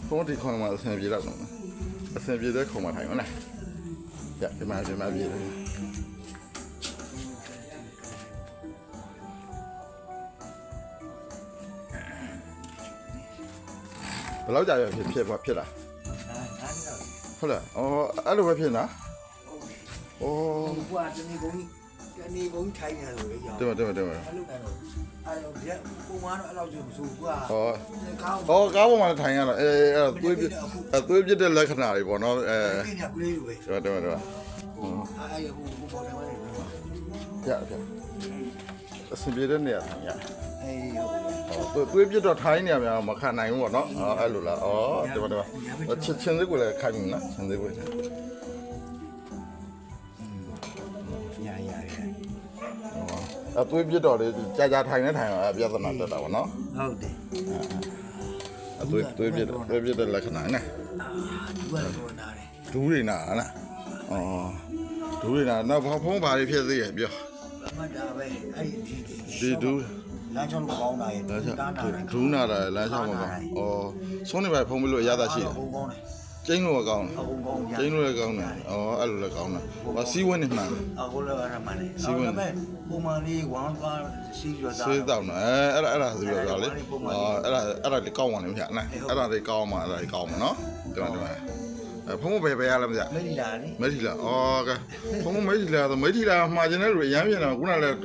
ခေါင်းဒီခေါင်းမှာအဆင်ပြေတော့နော်အဆင်ပြေတဲ့ခေါင်းမှာထိုင်မလားကြဒီမှာပြေတယ်ဘယ်လောက်ကြာရဖြစ်လာဟုတ်လားအော်အဲ့လိုပဲဖြစ်လားအော်ကွာတနေ့ဘုံထိုင်ရလို့လေရောတယ်အဲ့လိုကတော့အဲ့လိုရက်ပုံမှန်တော့အဲ့လိုဆိုမဆိုကွာဟောကားပေါ်မှာထိုင်ရတော့အဲ့သွေးပြတဲ့လက္ခဏာတွေပေါ့နော်ပြင်းရကလေးလိုပဲတယ်အဲ့ဟိုပေါ်တယ်ကြအဆင်ပြေတဲ့နေရာထိုင်ရအေးသွေးပြတော့ထိုင်နေရများမခံနိုင်ဘူးပေါ့နော်အဲ့လိုလားဒီမှာချင်းစကိုလည်းခိုင်နေနော်ချင်းစကိုသွေးပြတော့လေကြာထိုင်နေထိုင်ပြဿနာတက်တာပေါ့နော်ဟုတ်တယ်သွေးပြတဲ့လက္ခဏာနဲ့ဒူးတွေနာလားဒူးတွေနာတော့ဖုံးပါတွေဖြစ်သေးရဲ့ပြောမှတ်တာပဲအဲ့ဒီဒူးလမ်းချောင်းကိုကောင်းတာရဲ့ဒူးနာတာလမ်းချောင်းမှာဆုံးနေပါဖုံးပြီးလို့ရတာရှိတယ်ကျင်းလို့ကောင်းတယ်ကျင်းလို့လည်းကောင်းတယ်အဲ့လိုလည်းကောင်းတယ်စီးဝင်းနေမှန်အခုလည်းအဲ့ဒါမှန်တယ်စီးဝင်းပုံမှန်လေးဝမ်းသွားစီးရတာစေးတောင်းတယ်အဲ့ဒါဆိုတော့လေအဲ့ဒါလေးကောင်းပါလိမ့်မယ်နော်အဲ့ဒါလေးကောင်းမှာအဲ့ဒါလေးကောင်းမှာနော်ဒီမှာဖုံးဘယ်ရလဲမသိမိထီလာလေမိထီလာကဲဖုံးမိထီလာဆိုမိထီလာမှာကျင်တဲ့လူအရမ်းပြင်တာခုနလည်း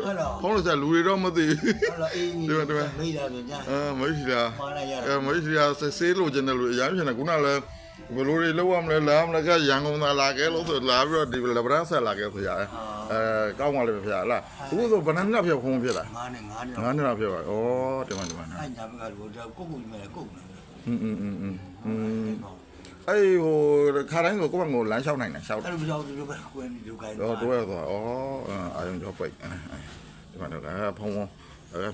ဖုံးလို့ဆိုလူတွေတော့မသိဘူးဟုတ်လားအေးဒီမှာမိထီလာပြန်ကြမိထီလာမှားလိုက်ရတယ်မိထီလာစေးလို့ကျင်တဲ့လူအရမ်းပြင်တာခုနလည်းဘယ်လိုတွေလောက်ရမလဲလာမလဲကရန်ကုန်သာလာခဲ့လို့ဆိုလာပြီးတော့ဒီလဘရန်ဆက်လာခဲ့ဆိုရတယ်ကောင်းပါလိမ့်မယ်ဗျာလားအခုဆိုဘယ်နှစ်နှစ်ဖြစ်ဖုံးဖြစ်လာ9နှစ်ဖြစ်ပါဒီမှာအဲ့ညာဘက်ကလို့ကုတ်ကုတ်မယ်ကုတ်မယ်အဲ့ဟိုခါတိုင်းဆိုကိုယ့်ဘက်ကိုလမ်းလျှောက်နိုင်တယ်လျှောက်အဲ့လိုမလျှောက်ဒီလိုပဲကွယ်နေလိုခိုင်းတော့အာယုံကြောပိတ်ဒီမှာတော့ဖုံး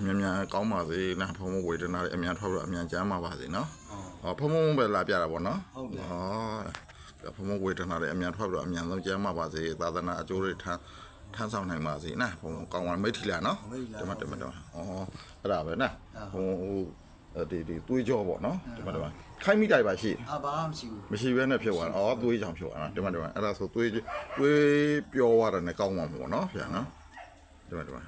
မြန်ကောင်းပါစေနာဖုံးဝေဒနာတွေအမြန်ထွက်ပြီးအမြန်ကျမ်းပါပါစေနော်ဖုံးပဲလာပြတာပေါ့နော်ဟုတ်တယ်ဖုံးဝေဒနာတွေအမြန်ထွက်ပြီးအမြန်ဆုံးကျမ်းပါပါစေသာသနာအကျိုးတွေထမ်းဆောင်နိုင်ပါစေနော်ဖုံးကောင်းပါမိတ်ထီလာနော်ဒီမှာအဲ့ဒါပဲနော်ဖုံးဒီသွေးကြောပေါ့နော်ဒီမှာခိုင်းမိတိုင်ပါရှိဘာမရှိဘူးမရှိဘဲနဲ့ဖြစ်သွားတာသွေးကြောင်ဖြစ်သွားတာဒီမှာအဲ့ဒါဆိုသွေးပျော်သွားတယ်နဲ့ကောင်းမှာပေါ့နော်ဗျာနော်ဒီမှာ